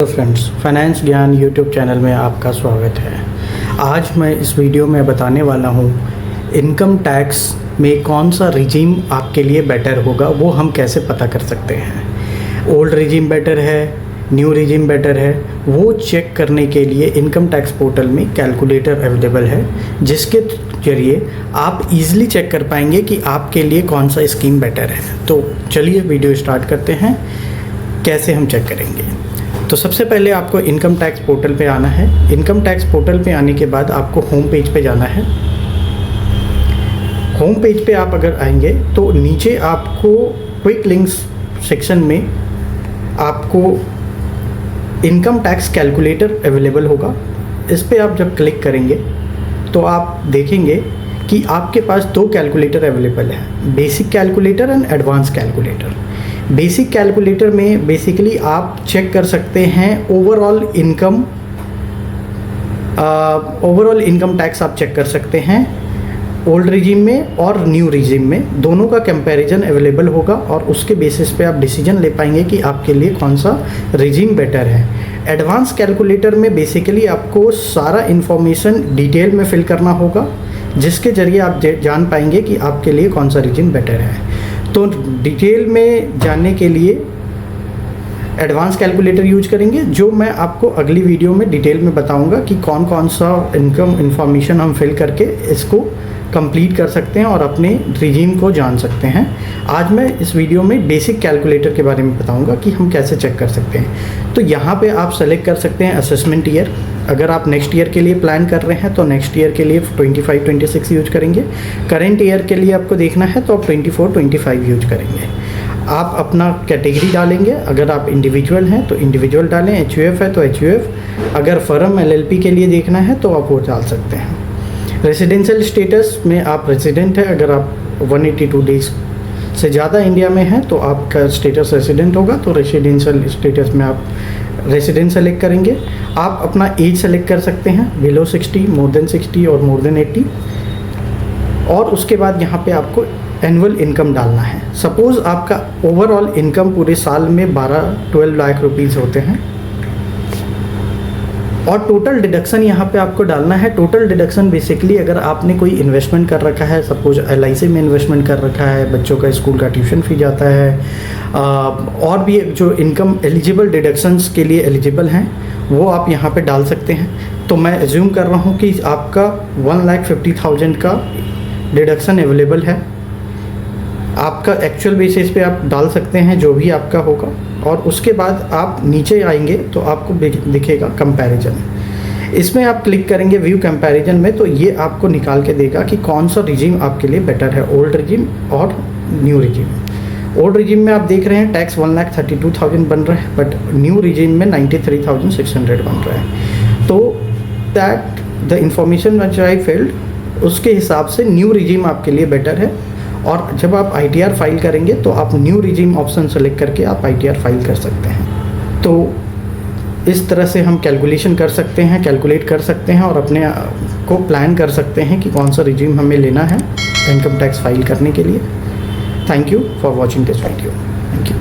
तो friends, finance ज्ञान YouTube channel में आपका स्वागत है। आज मैं इस वीडियो में बताने वाला हूँ इनकम टैक्स में कौन सा रिजीम आपके लिए बेटर होगा, वो हम कैसे पता कर सकते हैं। ओल्ड रिजीम बेटर है, न्यू रिजीम बेटर है, वो चेक करने के लिए इनकम टैक्स पोर्टल में कैलकुलेटर अवेलेबल है, जिसके जरिए आप इजीली चेक कर पाएंगे कि आपके लिए कौन सा स्कीम बेटर है। तो चलिए वीडियो स्टार्ट करते हैं, कैसे हम चेक करेंगे। तो सबसे पहले आपको इनकम टैक्स पोर्टल पे आना है। इनकम टैक्स पोर्टल पे आने के बाद आपको होम पेज पे जाना है। होम पेज पे आप अगर आएंगे तो नीचे आपको क्विक लिंक्स सेक्शन में आपको इनकम टैक्स कैलकुलेटर अवेलेबल होगा। इस पे आप जब क्लिक करेंगे तो आप देखेंगे कि आपके पास दो कैलकुलेटर अवेलेबल है, basic calculator and advance calculator. Basic calculator में बेसिकली आप चेक कर सकते हैं ओवरऑल इनकम टैक्स आप चेक कर सकते हैं ओल्ड रिजीम में और न्यू रिजीम में, दोनों का कंपैरिजन अवेलेबल होगा और उसके बेसिस पे आप डिसीजन ले पाएंगे कि आपके लिए कौन सा रिजीम बेटर है। एडवांस कैलकुलेटर में बेसिकली आपको सारा इन्फॉर्मेशन डिटेल में फिल करना होगा, जिसके ज़रिए आप जान पाएंगे कि आपके लिए कौन सा रिजीम बेटर है। तो डिटेल में जानने के लिए एडवांस कैलकुलेटर यूज करेंगे, जो मैं आपको अगली वीडियो में डिटेल में बताऊंगा कि कौन कौन सा इनकम इन्फॉर्मेशन हम फिल करके इसको कंप्लीट कर सकते हैं और अपने रिजीम को जान सकते हैं। आज मैं इस वीडियो में बेसिक कैलकुलेटर के बारे में बताऊंगा कि हम कैसे चेक कर सकते हैं। तो यहाँ पे आप सेलेक्ट कर सकते हैं असेसमेंट ईयर। अगर आप नेक्स्ट ईयर के लिए प्लान कर रहे हैं तो नेक्स्ट ईयर के लिए 25-26 यूज करेंगे। करेंट ईयर के लिए आपको देखना है तो आप 24-25 यूज करेंगे। आप अपना कैटेगरी डालेंगे, अगर आप इंडिविजुअल हैं तो इंडिविजुअल डालें, HUF है तो HUF, अगर फर्म LLP के लिए देखना है तो आप वो डाल सकते हैं। रेसिडेंशियल स्टेटस में आप रेसिडेंट है, अगर आप 182 डेज से ज़्यादा इंडिया में हैं तो आपका स्टेटस रेसिडेंट होगा, तो रेसिडेंशियल स्टेटस में आप रेसिडेंट सेलेक्ट करेंगे। आप अपना एज सेलेक्ट कर सकते हैं, बिलो 60, मोर देन 60 और मोर देन 80। और उसके बाद यहाँ पे आपको एनुअल इनकम डालना है। सपोज़ आपका ओवरऑल इनकम पूरे साल में 12 लाख रुपीज़ होते हैं और टोटल डिडक्शन यहाँ पे आपको डालना है। टोटल डिडक्शन बेसिकली अगर आपने कोई इन्वेस्टमेंट कर रखा है, सपोज LIC में इन्वेस्टमेंट कर रखा है, बच्चों का स्कूल का ट्यूशन फी जाता है, और भी जो इनकम एलिजिबल डिडक्शंस के लिए एलिजिबल हैं वो आप यहाँ पे डाल सकते हैं। तो मैं एज्यूम कर रहा हूँ कि आपका 1,50,000 का डिडक्शन अवेलेबल है। आपका एक्चुअल बेसिस पे आप डाल सकते हैं जो भी आपका होगा, और उसके बाद आप नीचे आएंगे तो आपको दिखेगा कंपैरिजन। इसमें आप क्लिक करेंगे व्यू कंपैरिजन में, तो ये आपको निकाल के देगा कि कौन सा रिजीम आपके लिए बेटर है, ओल्ड रिजीम और न्यू रिजीम। ओल्ड रिजीम में आप देख रहे हैं टैक्स 1,32,000 बन रहा है, बट न्यू रिजीम में 93,600 बन रहा है। तो that the information which I field, उसके हिसाब से न्यू रिजीम आपके लिए बेटर है। और जब आप ITR फाइल करेंगे तो आप न्यू रिजीम ऑप्शन सेलेक्ट करके आप ITR फाइल कर सकते हैं। तो इस तरह से हम कैलकुलेशन कर सकते हैं, कैलकुलेट कर सकते हैं और अपने को प्लान कर सकते हैं कि कौन सा रिजीम हमें लेना है इनकम टैक्स फाइल करने के लिए। Thank you for watching this video. Thank you.